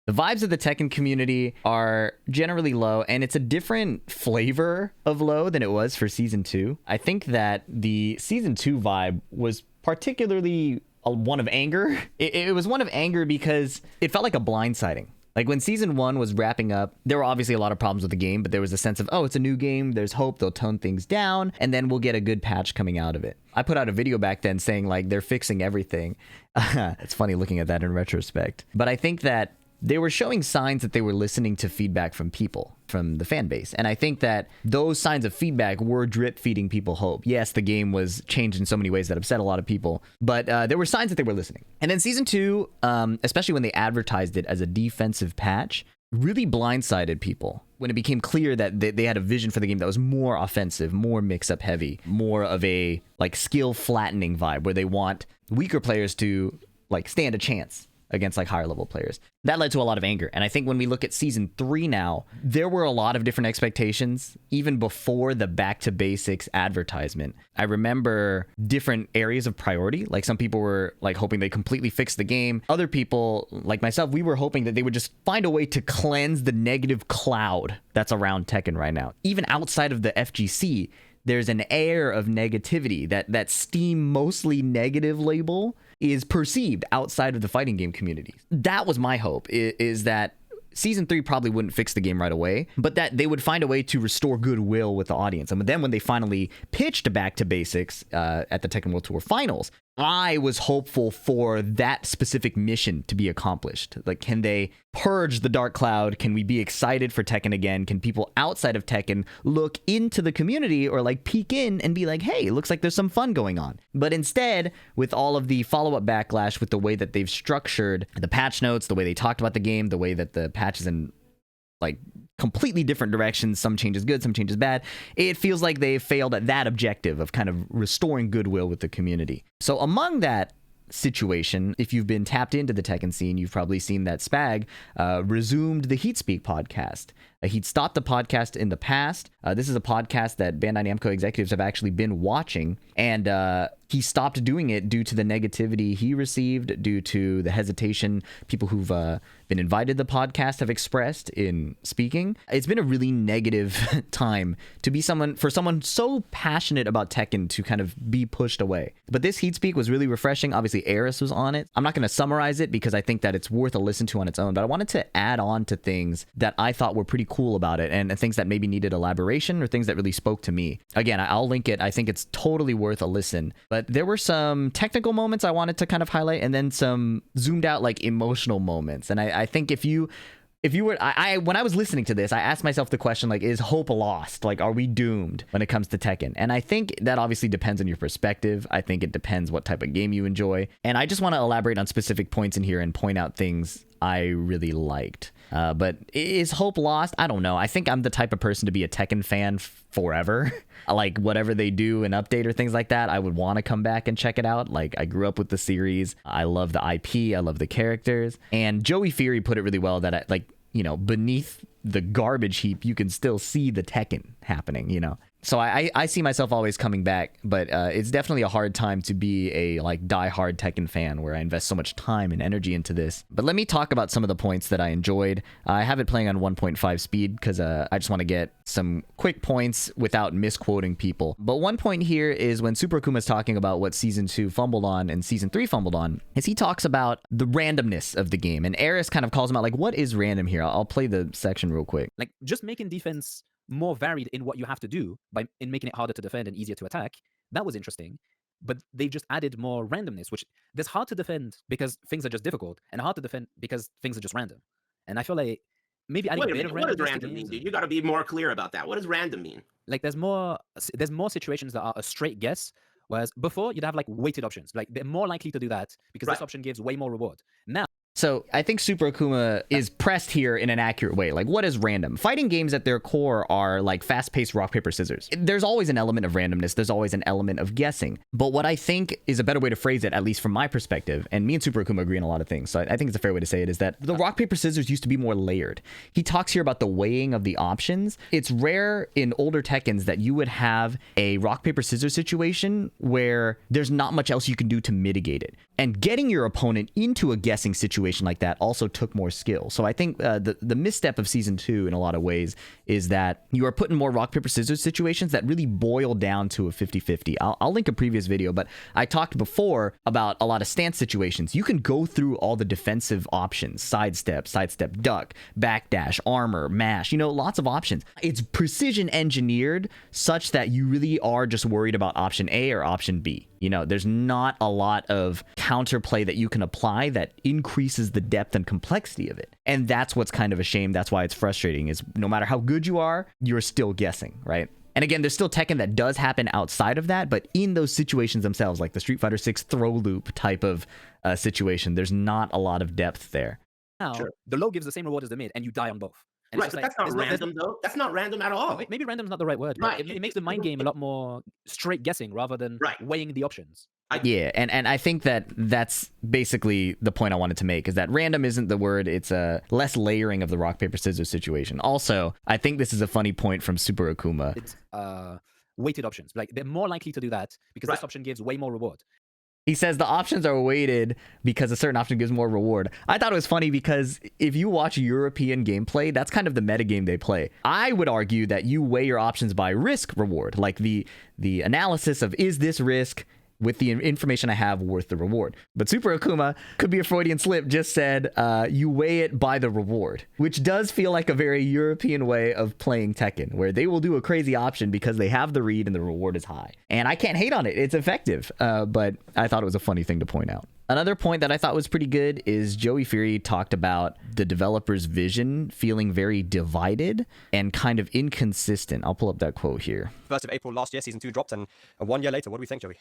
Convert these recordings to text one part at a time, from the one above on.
The vibes of the Tekken community are generally low, and it's a different flavor of low than it was for Season 2. I think that the Season 2 vibe was particularly one of anger. It was one of anger because it felt like a blindsiding. Like when Season 1 was wrapping up, there were obviously a lot of problems with the game, but there was a sense of, oh, it's a new game, there's hope, they'll tone things down, and then we'll get a good patch coming out of it. I put out a video back then saying, like, they're fixing everything. It's funny looking at that in retrospect. But I think that they were showing signs that they were listening to feedback from people, from the fan base. And I think that those signs of feedback were drip feeding people hope. Yes, the game was changed in so many ways that upset a lot of people, but there were signs that they were listening. And then Season 2, especially when they advertised it as a defensive patch, really blindsided people when it became clear that they had a vision for the game that was more offensive, more mix-up heavy, more of a like skill flattening vibe where they want weaker players to like stand a chance against like higher level players. That led to a lot of anger. And I think when we look at Season 3 now, there were a lot of different expectations even before the back to basics advertisement. I remember different areas of priority. Like some people were like hoping they completely fix the game. Other people, like myself, we were hoping that they would just find a way to cleanse the negative cloud that's around Tekken right now. Even outside of the FGC, there's an air of negativity. That Steam mostly negative label is perceived outside of the fighting game community. That was my hope, is that Season 3 probably wouldn't fix the game right away, but that they would find a way to restore goodwill with the audience. And then when they finally pitched back to basics at the Tekken World Tour Finals, I was hopeful for that specific mission to be accomplished. Like, can they purge the dark cloud? Can we be excited for Tekken again? Can people outside of Tekken look into the community or like peek in and be like, hey, it looks like there's some fun going on? But instead, with all of the follow-up backlash, with the way that they've structured the patch notes, the way they talked about the game, the way that the patch is in like completely different directions, some changes good, some changes bad, it feels like they failed at that objective of kind of restoring goodwill with the community. So among that situation, if you've been tapped into the Tekken scene, you've probably seen that Spag resumed the Heatspeak podcast. He'd stopped the podcast in the past. This is a podcast that Bandai Namco executives have actually been watching, and he stopped doing it due to the negativity he received, due to the hesitation people who've been invited to the podcast have expressed in speaking. It's been a really negative time to be for someone so passionate about Tekken to kind of be pushed away. But this Heatspeak was really refreshing. Obviously, Aris was on it. I'm not going to summarize it because I think that it's worth a listen to on its own, but I wanted to add on to things that I thought were pretty cool about it, and things that maybe needed elaboration or things that really spoke to me. Again, I'll link it. I think it's totally worth a listen. But there were some technical moments I wanted to kind of highlight, and then some zoomed out like emotional moments. And I think if you were, when I was listening to this, I asked myself the question, like, is hope lost? Like, are we doomed when it comes to Tekken? And I think that obviously depends on your perspective. I think it depends what type of game you enjoy. And I just want to elaborate on specific points in here and point out things I really liked. But is hope lost? I don't know. I think I'm the type of person to be a Tekken fan forever. Like, whatever they do and update or things like that, I would want to come back and check it out. Like, I grew up with the series. I love the IP. I love the characters. And Joey Fury put it really well that, beneath the garbage heap, you can still see the Tekken happening, you know? So I see myself always coming back, but it's definitely a hard time to be a die-hard Tekken fan where I invest so much time and energy into this. But let me talk about some of the points that I enjoyed. I have it playing on 1.5 speed because I just want to get some quick points without misquoting people. But one point here is when Super Akuma's talking about what Season 2 fumbled on and Season 3 fumbled on, is he talks about the randomness of the game. And Aris kind of calls him out, like, what is random here? I'll play the section real quick. Like, just making defense more varied in what you have to do in making it harder to defend and easier to attack. That was interesting. But they just added more randomness, which there's hard to defend because things are just difficult, and hard to defend because things are just random. And I feel like maybe adding a bit of randomness. What does random mean, dude? You got to be more clear about that. What does random mean? Like, there's more situations that are a straight guess, whereas before you'd have like weighted options. Like, they're more likely to do that because this option gives way more reward. Now, so I think Super Akuma is pressed here in an accurate way. Like, what is random? Fighting games at their core are like fast-paced rock, paper, scissors. There's always an element of randomness. There's always an element of guessing. But what I think is a better way to phrase it, at least from my perspective, and me and Super Akuma agree on a lot of things, so I think it's a fair way to say it, is that the rock, paper, scissors used to be more layered. He talks here about the weighing of the options. It's rare in older Tekkens that you would have a rock, paper, scissors situation where there's not much else you can do to mitigate it. And getting your opponent into a guessing situation situation like that also took more skill. So I think the misstep of season 2 in a lot of ways is that you are put in more rock, paper, scissors situations that really boil down to a 50-50. I'll link a previous video, but I talked before about a lot of stance situations. You can go through all the defensive options: sidestep, duck, backdash, armor, mash, lots of options. It's precision engineered such that you really are just worried about option A or option B. There's not a lot of counterplay that you can apply that increases the depth and complexity of it. And that's what's kind of a shame. That's why it's frustrating, is no matter how good you are, you're still guessing, right? And again, there's still Tekken that does happen outside of that, but in those situations themselves, like the Street Fighter 6 throw loop type of situation, there's not a lot of depth there. Now, the low gives the same reward as the mid, and you die on both. And Right, but that's not random, though. That's not random at all. Maybe random's not the right word. Right. It makes the mind game a lot more straight guessing rather than weighing the options. Yeah, and I think that's basically the point I wanted to make, is that random isn't the word. It's a less layering of the rock, paper, scissors situation. Also, I think this is a funny point from Super Akuma. It's weighted options. Like, they're more likely to do that because this option gives way more reward. He says the options are weighted because a certain option gives more reward. I thought it was funny because if you watch European gameplay, that's kind of the metagame they play. I would argue that you weigh your options by risk reward, like the analysis of, is this risk with the information I have worth the reward? But Super Akuma, could be a Freudian slip, just said you weigh it by the reward, which does feel like a very European way of playing Tekken, where they will do a crazy option because they have the read and the reward is high. And I can't hate on it. It's effective, but I thought it was a funny thing to point out. Another point that I thought was pretty good is Joey Fury talked about the developer's vision feeling very divided and kind of inconsistent. I'll pull up that quote here. 1st of April last year, Season 2 dropped, and 1 year later, what do we think, Joey?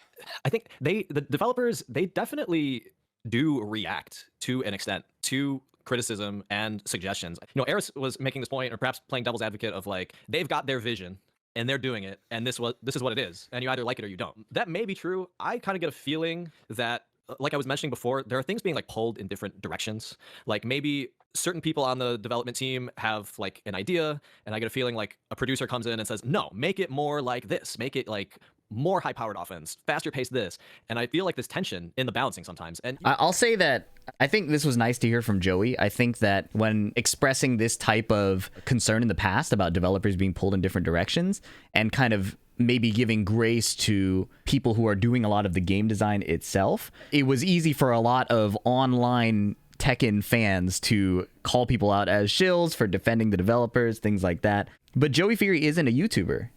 I think the developers, they definitely do react to an extent to criticism and suggestions. Aris was making this point, or perhaps playing devil's advocate, of like, they've got their vision and they're doing it, and this is what it is, and you either like it or you don't. That may be true. I kind of get a feeling that, like I was mentioning before, there are things being like pulled in different directions. Like maybe certain people on the development team have like an idea, and I get a feeling like a producer comes in and says, no, make it more like this, make it like more high-powered offense, faster pace this. And I feel like this tension in the balancing sometimes. And I'll say that I think this was nice to hear from Joey. I think that when expressing this type of concern in the past about developers being pulled in different directions and kind of maybe giving grace to people who are doing a lot of the game design itself, it was easy for a lot of online Tekken fans to call people out as shills for defending the developers, things like that. But Joey Fury isn't a YouTuber,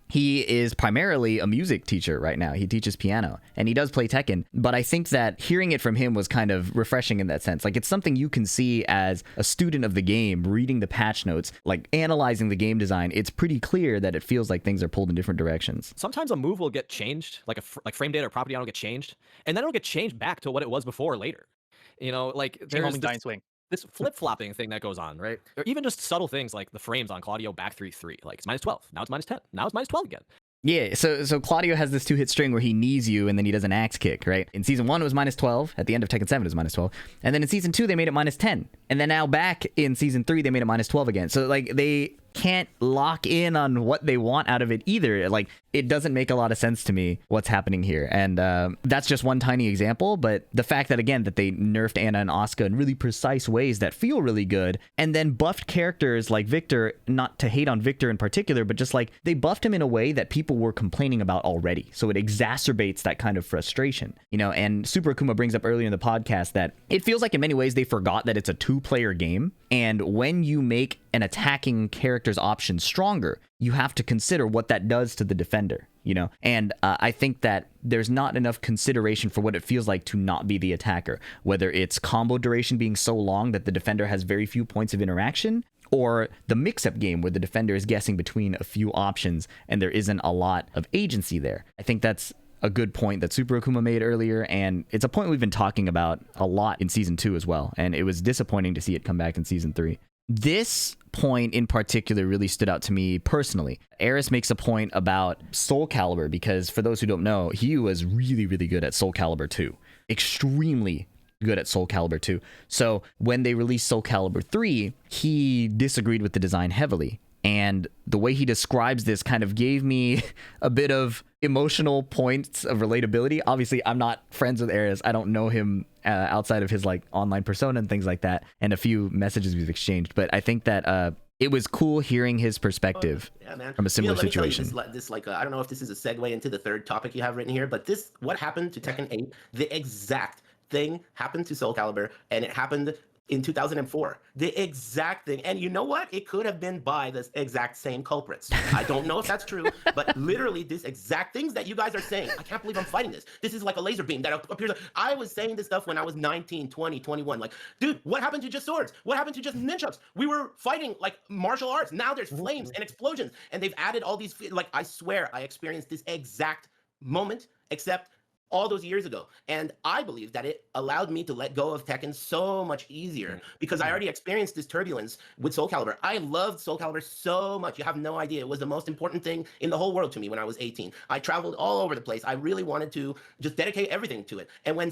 He is primarily a music teacher right now. He teaches piano and he does play Tekken. But I think that hearing it from him was kind of refreshing in that sense. Like, it's something you can see as a student of the game, reading the patch notes, like analyzing the game design. It's pretty clear that it feels like things are pulled in different directions. Sometimes a move will get changed, like frame data or property will get changed, and then it'll get changed back to what it was before later. Like there's this flip-flopping thing that goes on, right? Or even just subtle things like the frames on Claudio back 3-3. Like, it's -12, now it's -10, now it's -12 again. Yeah, so Claudio has this 2-hit string where he knees you and then he does an axe kick, right? In Season 1, it was -12. At the end of Tekken 7, it was -12. And then in Season 2, they made it -10. And then now back in Season 3, they made it -12 again. So, like, they can't lock in on what they want out of it either. Like, it doesn't make a lot of sense to me what's happening here. And that's just one tiny example. But the fact that, again, that they nerfed Anna and Asuka in really precise ways that feel really good, and then buffed characters like Victor, not to hate on Victor in particular, but just like they buffed him in a way that people were complaining about already. So it exacerbates that kind of frustration, and Super Akuma brings up earlier in the podcast that it feels like in many ways they forgot that it's a 2-player game. And when you make an attacking character's option stronger, you have to consider what that does to the defender, And I think that there's not enough consideration for what it feels like to not be the attacker, whether it's combo duration being so long that the defender has very few points of interaction, or the mix-up game where the defender is guessing between a few options and there isn't a lot of agency there. I think that's a good point that Super Akuma made earlier, and it's a point we've been talking about a lot in Season 2 as well, and it was disappointing to see it come back in Season 3. This point in particular really stood out to me personally. Aris makes a point about Soul Calibur, because for those who don't know, he was really, really good at Soul Calibur 2. Extremely good at Soul Calibur 2. So when they released Soul Calibur 3, he disagreed with the design heavily. And the way he describes this kind of gave me a bit of emotional points of relatability. Obviously, I'm not friends with Aris. I don't know him outside of his like online persona and things like that, and a few messages we've exchanged. But I think that it was cool hearing his perspective from a similar situation. I don't know if this is a segue into the third topic you have written here, but what happened to Tekken 8, the exact thing happened to Soul Calibur, and it happened in 2004. The exact thing. And you know what? It could have been by the exact same culprits. I don't know if that's true, but literally this exact things that you guys are saying. I can't believe I'm fighting this. This is like a laser beam that appears. I was saying this stuff when I was 19, 20, 21. Like, dude, what happened to just swords? What happened to just nunchucks? We were fighting like martial arts. Now there's flames and explosions. And they've added all these, like, I swear I experienced this exact moment, except all those years ago. And I believe that it allowed me to let go of Tekken so much easier because I already experienced this turbulence with Soul Calibur. I loved Soul Calibur so much. You have no idea. It was the most important thing in the whole world to me when I was 18. I traveled all over the place. I really wanted to just dedicate everything to it. And when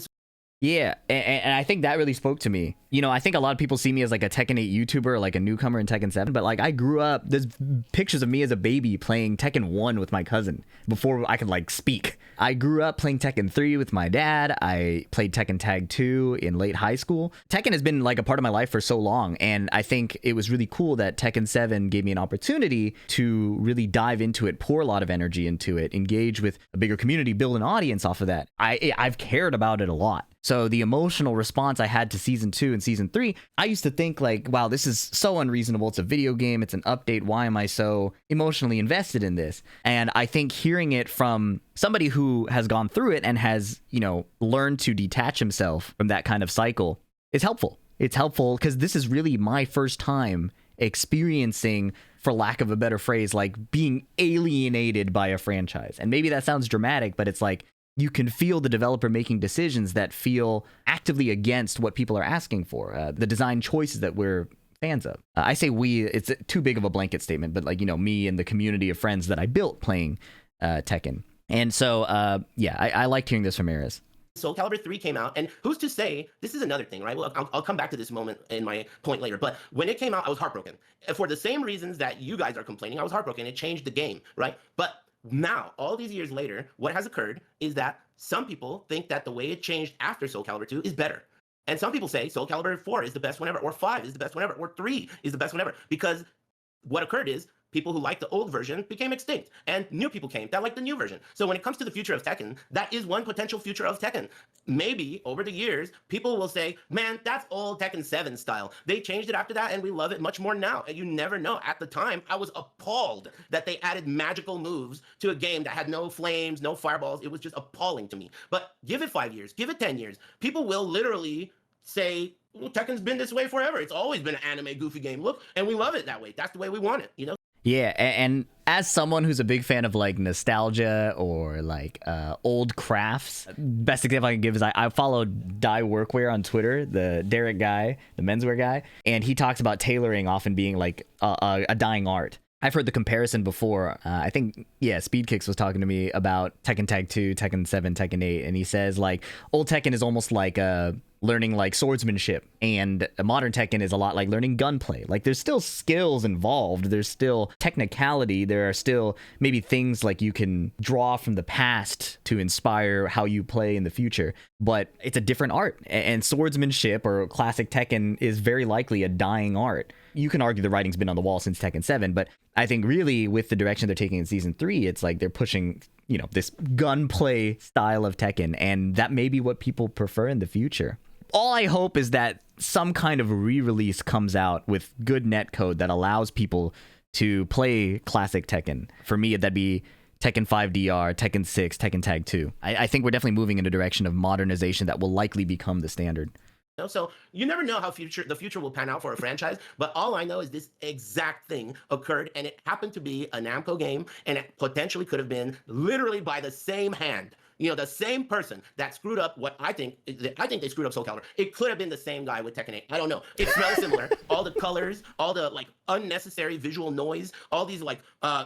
Yeah, and I think that really spoke to me. You know, I think a lot of people see me as like a Tekken 8 YouTuber, or like a newcomer in Tekken 7, but like I grew up, there's pictures of me as a baby playing Tekken 1 with my cousin before I could like speak. I grew up playing Tekken 3 with my dad. I played Tekken Tag 2 in late high school. Tekken has been like a part of my life for so long, and I think it was really cool that Tekken 7 gave me an opportunity to really dive into it, pour a lot of energy into it, engage with a bigger community, build an audience off of that. I've cared about it a lot. So the emotional response I had to season 2 and season 3, I used to think like, wow, this is so unreasonable. It's a video game. It's an update. Why am I so emotionally invested in this? And I think hearing it from somebody who has gone through it and has, you know, learned to detach himself from that kind of cycle is helpful. It's helpful because this is really my first time experiencing, for lack of a better phrase, like being alienated by a franchise. And maybe that sounds dramatic, but it's like, you can feel the developer making decisions that feel actively against what people are asking for, the design choices that we're fans of. I say we, it's too big of a blanket statement, but like, you know, me and the community of friends that I built playing Tekken. And so, yeah, I liked hearing this from Aris. Soul Calibur 3 came out, and who's to say, this is another thing, right? Well, I'll come back to this moment in my point later, but when it came out, I was heartbroken. For the same reasons that you guys are complaining, I was heartbroken. It changed the game, right? But now, all these years later, what has occurred is that some people think that the way it changed after Soul Calibur 2 is better. And some people say Soul Calibur 4 is the best one ever, or 5 is the best one ever, or 3 is the best one ever. Because what occurred is people who liked the old version became extinct, and new people came that liked the new version. So when it comes to the future of Tekken, that is one potential future of Tekken. Maybe over the years, people will say, man, that's old Tekken 7 style. They changed it after that, and we love it much more now. And you never know. At the time, I was appalled that they added magical moves to a game that had no flames, no fireballs. It was just appalling to me. But give it 5 years, give it 10 years. People will literally say, well, Tekken's been this way forever. It's always been an anime goofy game. Look, and we love it that way. That's the way we want it, you know? Yeah, and as someone who's a big fan of like nostalgia or like old crafts, best example I can give is I follow Dye Workwear on Twitter, the Derek guy, the menswear guy, and he talks about tailoring often being like a dying art. I've heard the comparison before. I think, yeah, Speedkicks was talking to me about Tekken Tag 2, Tekken 7, Tekken 8, and he says like old Tekken is almost like learning like swordsmanship, and a modern Tekken is a lot like learning gunplay. Like there's still skills involved, there's still technicality, there are still maybe things like you can draw from the past to inspire how you play in the future, but it's a different art. And swordsmanship or classic Tekken is very likely a dying art. You can argue the writing's been on the wall since Tekken 7, but I think really with the direction they're taking in season 3, it's like they're pushing, you know, this gunplay style of Tekken, and that may be what people prefer in the future. All I hope is that some kind of re-release comes out with good netcode that allows people to play classic Tekken. For me, that'd be Tekken 5 DR, Tekken 6, Tekken Tag 2. I think we're definitely moving in a direction of modernization that will likely become the standard. So you never know how the future will pan out for a franchise, but all I know is this exact thing occurred, and it happened to be a Namco game, and it potentially could have been literally by the same hand. You know, the same person that screwed up what I think they screwed up Soul Calibur. It could have been the same guy with Tekken 8. I don't know. It smells similar. All the colors, all the like unnecessary visual noise, all these like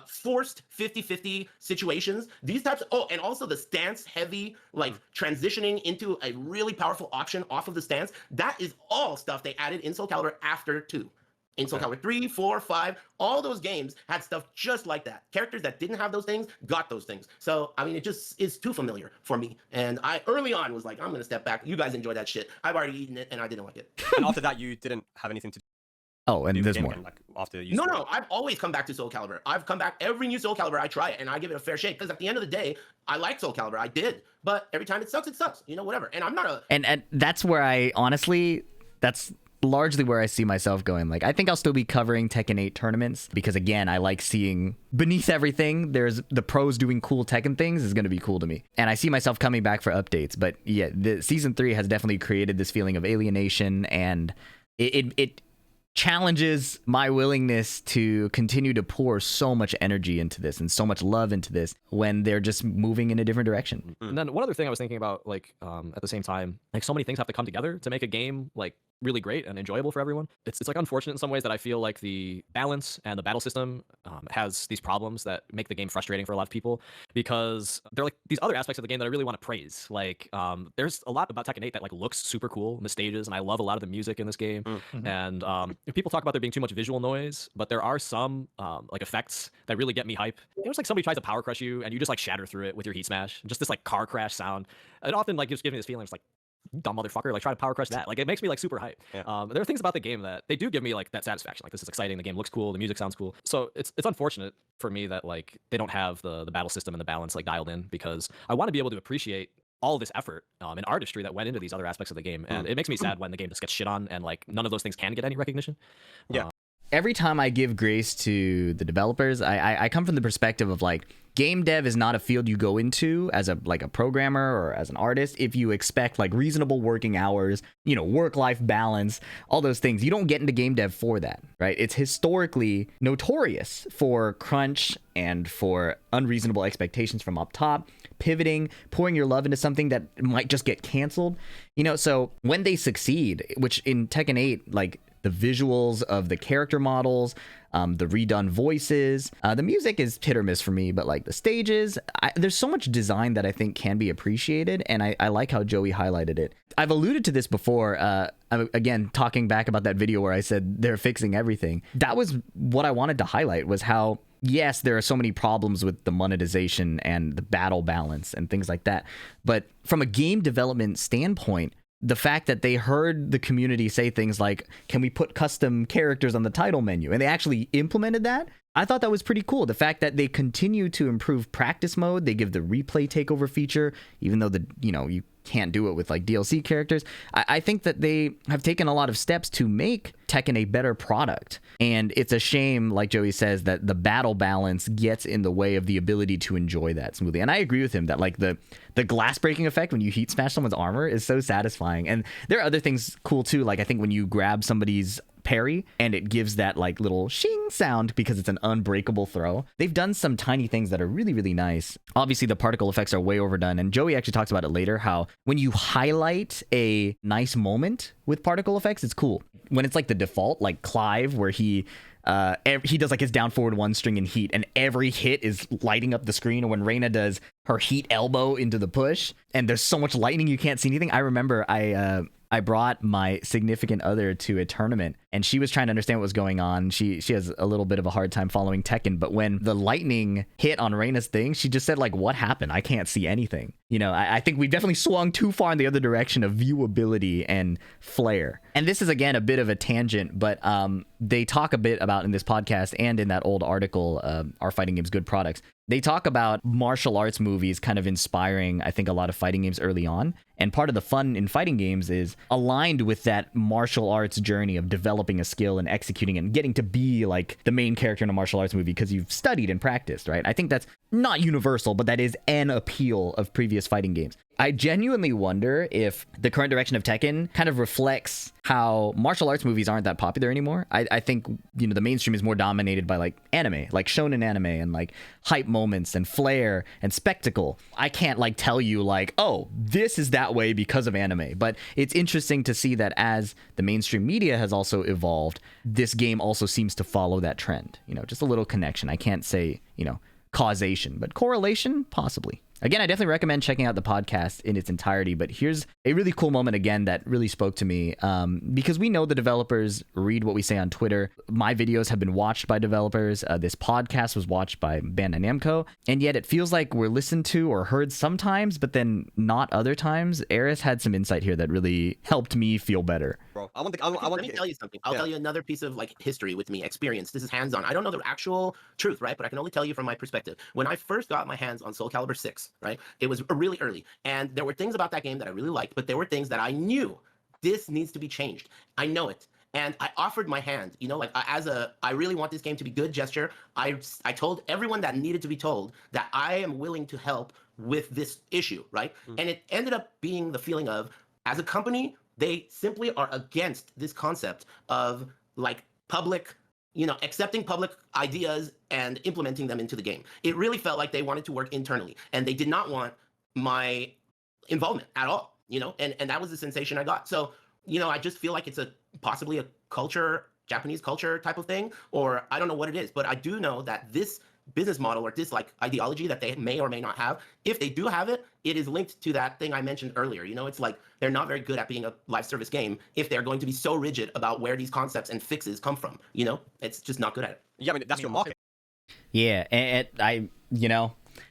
forced 50-50 situations. These types and also the stance heavy, like transitioning into a really powerful option off of the stance. That is all stuff they added in Soul Calibur after 2. In Soul Calibur 3, 4, 5, all those games had stuff just like that. Characters that didn't have those things got those things. So, I mean, it just is too familiar for me. And I early on was like, I'm going to step back. You guys enjoy that shit. I've already eaten it and I didn't like it. And after that, you didn't have anything to Oh, and do with there's the game more. again, like after you. No, I've always come back to Soul Calibur. I've come back every new Soul Calibur. I try it and I give it a fair shake because at the end of the day, I like Soul Calibur. I did, but every time it sucks, you know, whatever. And I'm not a And that's where I honestly, that's largely where I see myself going. Like, I think I'll still be covering Tekken 8 tournaments because, again, I like seeing beneath everything, there's the pros doing cool Tekken things is going to be cool to me. And I see myself coming back for updates. But yeah, the season 3 has definitely created this feeling of alienation, and it challenges my willingness to continue to pour so much energy into this and so much love into this when they're just moving in a different direction. And then one other thing I was thinking about, like, at the same time, like, so many things have to come together to make a game like really great and enjoyable for everyone. It's like unfortunate in some ways that I feel like the balance and the battle system has these problems that make the game frustrating for a lot of people, because there are like these other aspects of the game that I really want to praise. Like, there's a lot about Tekken 8 that like looks super cool in the stages, and I love a lot of the music in this game. And if people talk about there being too much visual noise, but there are some like effects that really get me hype. There's like somebody tries to power crush you and you just like shatter through it with your heat smash, just this like car crash sound. It often like just gives me this feeling, it's like, dumb motherfucker, like try to power crush that. Like, it makes me like super hype. Yeah. There are things about the game that they do give me like that satisfaction. Like, this is exciting, the game looks cool, the music sounds cool. So it's unfortunate for me that like they don't have the battle system and the balance like dialed in, because I want to be able to appreciate all this effort and artistry that went into these other aspects of the game. And it makes me sad when the game just gets shit on and like none of those things can get any recognition. Yeah. Every time I give grace to the developers, I come from the perspective of like, game dev is not a field you go into as a programmer or as an artist if you expect like reasonable working hours, you know, work-life balance, all those things. You don't get into game dev for that, right? It's historically notorious for crunch and for unreasonable expectations from up top, pivoting, pouring your love into something that might just get canceled. You know, so when they succeed, which in Tekken 8, like, the visuals of the character models, the redone voices, the music is hit or miss for me, but like the stages, there's so much design that I think can be appreciated, and I like how Joey highlighted it. I've alluded to this before, again, talking back about that video where I said they're fixing everything. That was what I wanted to highlight, was how, yes, there are so many problems with the monetization and the battle balance and things like that, but from a game development standpoint, the fact that they heard the community say things like, can we put custom characters on the title menu? And they actually implemented that. I thought that was pretty cool. The fact that they continue to improve practice mode, they give the replay takeover feature, even though you can't do it with like DLC characters. I think that they have taken a lot of steps to make Tekken a better product. And it's a shame, like Joey says, that the battle balance gets in the way of the ability to enjoy that smoothly. And I agree with him that like the glass breaking effect when you heat smash someone's armor is so satisfying. And there are other things cool too. Like, I think when you grab somebody's parry and it gives that like little shing sound because it's an unbreakable throw. They've done some tiny things that are really, really nice. Obviously the particle effects are way overdone, and Joey actually talks about it later, how when you highlight a nice moment with particle effects, it's cool. When it's like the default, like Clive, where he does like his down forward one string in heat and every hit is lighting up the screen, or when Reina does her heat elbow into the push and there's so much lightning you can't see anything. I remember I brought my significant other to a tournament and she was trying to understand what was going on. She has a little bit of a hard time following Tekken, but when the lightning hit on Reina's thing, she just said like, what happened? I can't see anything. You know, I think we definitely swung too far in the other direction of viewability and flair. And this is, again, a bit of a tangent, but they talk a bit about in this podcast and in that old article, Are Fighting Games Good Products? They talk about martial arts movies kind of inspiring, I think, a lot of fighting games early on. And part of the fun in fighting games is aligned with that martial arts journey of developing a skill and executing it and getting to be like the main character in a martial arts movie because you've studied and practiced, right? I think that's not universal, but that is an appeal of previous fighting games. I genuinely wonder if the current direction of Tekken kind of reflects how martial arts movies aren't that popular anymore. I think, you know, the mainstream is more dominated by like anime, like shonen anime, and like hype moments and flair and spectacle. I can't like tell you like, oh, this is that way because of anime. But it's interesting to see that as the mainstream media has also evolved, this game also seems to follow that trend. You know, just a little connection. I can't say, you know, causation, but correlation, possibly. Again, I definitely recommend checking out the podcast in its entirety, but here's a really cool moment again that really spoke to me, because we know the developers read what we say on Twitter. My videos have been watched by developers. This podcast was watched by Bandai Namco, and yet it feels like we're listened to or heard sometimes, but then not other times. Aris had some insight here that really helped me feel better. Bro, Let me tell you something. I'll tell you another piece of like history with me, experience. This is hands-on. I don't know the actual truth, right? But I can only tell you from my perspective. When I first got my hands on Soul Calibur 6, right? It was really early. And there were things about that game that I really liked, but there were things that I knew this needs to be changed. I know it. And I offered my hand, you know, like I really want this game to be good gesture. I told everyone that needed to be told that I am willing to help with this issue, right? And it ended up being the feeling of, as a company, they simply are against this concept of like public, you know, accepting public ideas and implementing them into the game. It really felt like they wanted to work internally, and they did not want my involvement at all, you know, and that was the sensation I got. So, you know, I just feel like it's possibly a culture, Japanese culture type of thing, or I don't know what it is, but I do know that this business model or this like ideology that they may or may not have, if they do have it, it is linked to that thing I mentioned earlier. You know, it's like they're not very good at being a live service game if they're going to be so rigid about where these concepts and fixes come from. You know, it's just not good at it. Yeah, I mean, that's your market. Yeah, and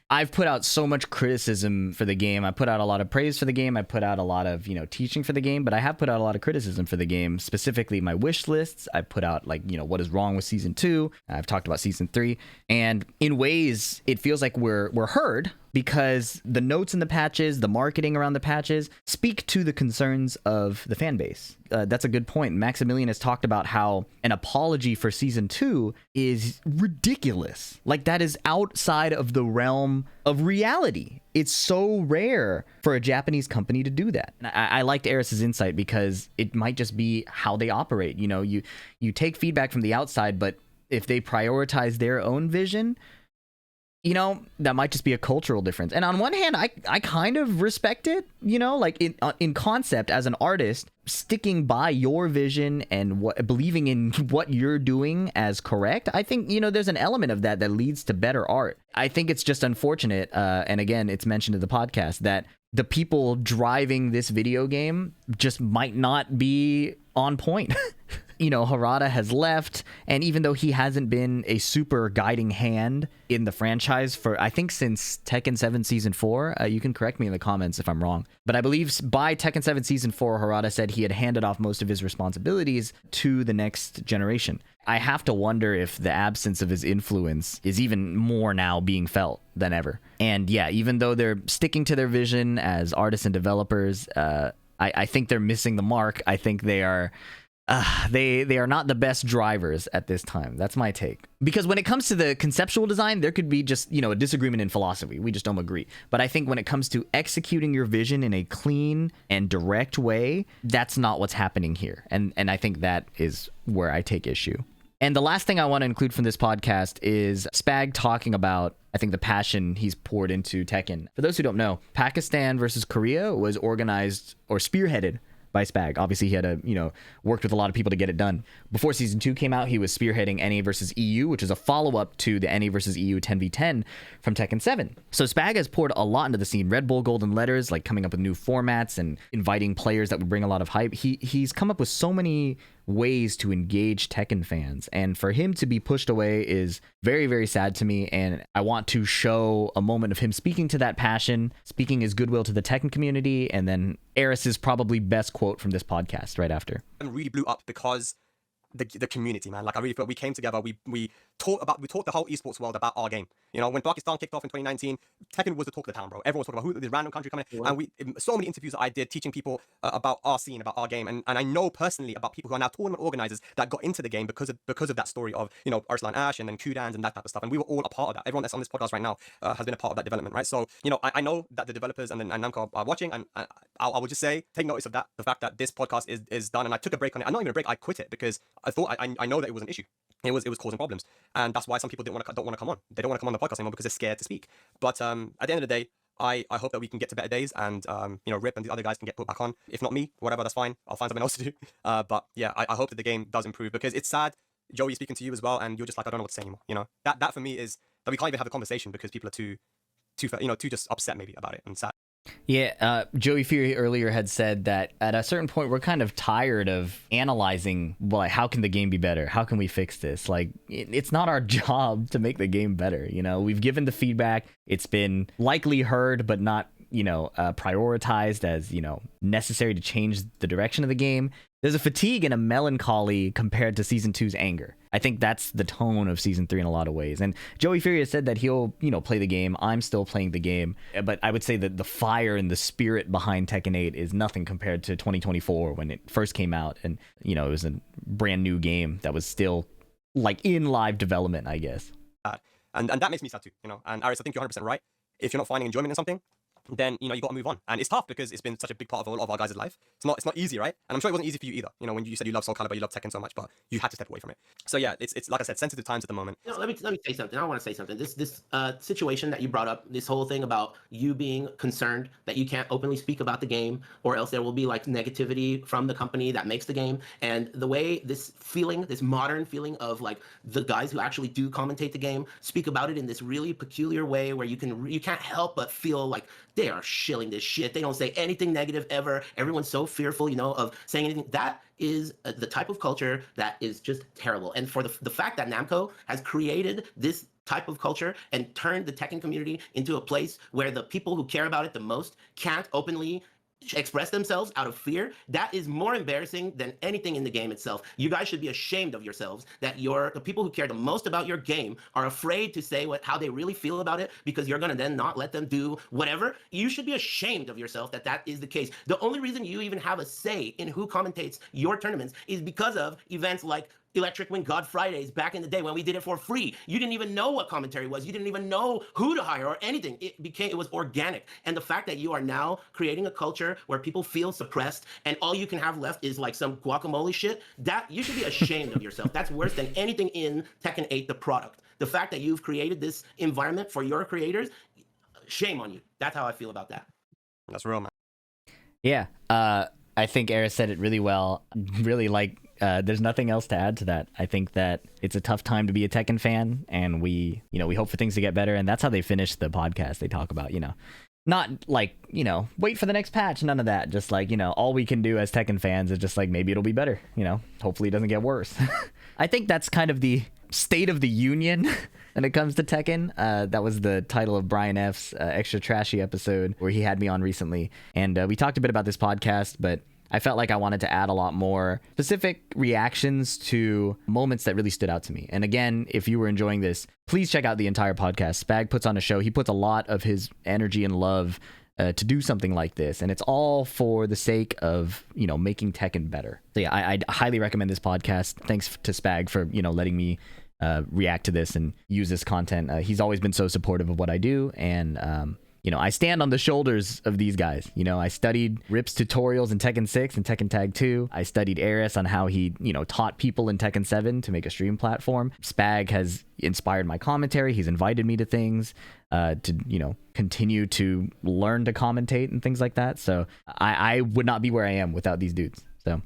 I've put out so much criticism for the game. I put out a lot of praise for the game. I put out a lot of, teaching for the game, but I have put out a lot of criticism for the game, specifically my wish lists. I put out what is wrong with season 2. I've talked about season 3, and in ways it feels like we're heard, because the notes in the patches, the marketing around the patches speak to the concerns of the fan base. That's a good point. Maximilian has talked about how an apology for season 2 is ridiculous. Like, that is outside of the realm of reality. It's so rare for a Japanese company to do that. And I liked Aris's insight, because it might just be how they operate. You take feedback from the outside, but if they prioritize their own vision, that might just be a cultural difference. And on one hand, I kind of respect it, like in concept as an artist, sticking by your vision and believing in what you're doing as correct. I think, there's an element of that leads to better art. I think it's just unfortunate. And again, it's mentioned in the podcast that the people driving this video game just might not be on point. Harada has left, and even though he hasn't been a super guiding hand in the franchise for, I think, since Tekken 7 Season 4, you can correct me in the comments if I'm wrong, but I believe by Tekken 7 Season 4, Harada said he had handed off most of his responsibilities to the next generation. I have to wonder if the absence of his influence is even more now being felt than ever. And yeah, even though they're sticking to their vision as artists and developers, I think they're missing the mark. I think they are... they are not the best drivers at this time. That's my take. Because when it comes to the conceptual design, there could be just, a disagreement in philosophy. We just don't agree. But I think when it comes to executing your vision in a clean and direct way, that's not what's happening here. And I think that is where I take issue. And the last thing I want to include from this podcast is Spag talking about, I think, the passion he's poured into Tekken. For those who don't know, Pakistan versus Korea was organized or spearheaded by Spag. Obviously, he had worked with a lot of people to get it done. Before Season 2 came out, he was spearheading NA versus EU, which is a follow-up to the NA versus EU 10v10 from Tekken 7. So Spag has poured a lot into the scene. Red Bull Golden Letters, like coming up with new formats and inviting players that would bring a lot of hype. He's come up with so many ways to engage Tekken fans, and for him to be pushed away is very, very sad to me. And I want to show a moment of him speaking to that passion, speaking his goodwill to the Tekken community, and then Aris's probably best quote from this podcast right after. And really blew up because the community, man. Like, I really felt we came together. We taught the whole esports world about our game. When Pakistan kicked off in 2019, Tekken was the talk of the town, bro. Everyone was talking about who this random country coming in. And so many interviews that I did teaching people about our scene, about our game. And I know personally about people who are now tournament organizers that got into the game because of that story of, Arslan Ash and then Kudans and that type of stuff. And we were all a part of that. Everyone that's on this podcast right now has been a part of that development, right? So, I know that the developers and Namco are watching, and I would just say, take notice of that, the fact that this podcast is done. And I took a break on it. Not even a break, I quit it because I thought I know that it was an issue. It was causing problems, and that's why some people don't want to come on. They don't want to come on the podcast anymore because they're scared to speak. But at the end of the day, I hope that we can get to better days, and Rip and the other guys can get put back on. If not me, whatever, that's fine. I'll find something else to do. But yeah, I hope that the game does improve, because it's sad, Joey, speaking to you as well, and you're just like, I don't know what to say anymore. That for me is that we can't even have a conversation because people are too too just upset maybe about it and sad. Yeah, Joey Fury earlier had said that at a certain point we're kind of tired of analyzing, well, how can the game be better? How can we fix this? Like, it's not our job to make the game better. We've given the feedback. It's been likely heard, but not, prioritized as, necessary to change the direction of the game. There's a fatigue and a melancholy compared to Season 2's anger. I think that's the tone of Season 3 in a lot of ways. And Joey Fury has said that he'll, play the game. I'm still playing the game. But I would say that the fire and the spirit behind Tekken 8 is nothing compared to 2024 when it first came out. And, it was a brand new game that was still, like, in live development, I guess. And that makes me sad too, And Aris, I think you're 100% right. If you're not finding enjoyment in something, then you got to move on, and it's tough because it's been such a big part of a lot of our guys' life. It's not easy, right? And I'm sure it wasn't easy for you either. When you said you love Soul Calibur, you love Tekken so much, but you had to step away from it. So yeah, it's like I said, sensitive times at the moment. Let me say something. I want to say something. This situation that you brought up, this whole thing about you being concerned that you can't openly speak about the game, or else there will be like negativity from the company that makes the game, and the way this modern feeling of like the guys who actually do commentate the game speak about it in this really peculiar way, where you can't help but feel like they are shilling this shit. They don't say anything negative ever. Everyone's so fearful, of saying anything. That is the type of culture that is just terrible. And for the fact that Namco has created this type of culture and turned the Tekken community into a place where the people who care about it the most can't openly express themselves out of fear, that is more embarrassing than anything in the game itself. You guys should be ashamed of yourselves that the people who care the most about your game are afraid to say how they really feel about it, because you're going to then not let them do whatever. You should be ashamed of yourself that is the case. The only reason you even have a say in who commentates your tournaments is because of events like Electric Wing God Fridays back in the day when we did it for free. You didn't even know what commentary was. You didn't even know who to hire or anything. It was organic. And the fact that you are now creating a culture where people feel suppressed and all you can have left is like some guacamole shit, that you should be ashamed of yourself. That's worse than anything in Tekken 8, the product. The fact that you've created this environment for your creators, shame on you. That's how I feel about that. That's real, man. Yeah, I think Aris said it really well. Really, there's nothing else to add to that. I think that it's a tough time to be a Tekken fan, and we hope for things to get better. And that's how they finish the podcast. They talk about, not like, wait for the next patch. None of that. Just like, all we can do as Tekken fans is just like, maybe it'll be better. Hopefully it doesn't get worse. I think that's kind of the state of the union when it comes to Tekken. That was the title of Brian F's extra trashy episode where he had me on recently. And we talked a bit about this podcast, but I felt like I wanted to add a lot more specific reactions to moments that really stood out to me. And again, if you were enjoying this, please check out the entire podcast. Spag puts on a show. He puts a lot of his energy and love to do something like this. And it's all for the sake of, making Tekken better. So yeah, I highly recommend this podcast. Thanks to Spag for, letting me react to this and use this content. He's always been so supportive of what I do. And, I stand on the shoulders of these guys. I studied Rip's tutorials in Tekken 6 and Tekken Tag 2. I studied Aris on how he, taught people in Tekken 7 to make a stream platform. Spag has inspired my commentary. He's invited me to things to, continue to learn to commentate and things like that. So I would not be where I am without these dudes. So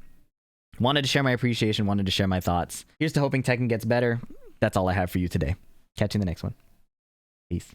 wanted to share my appreciation, wanted to share my thoughts. Here's to hoping Tekken gets better. That's all I have for you today. Catch you in the next one. Peace.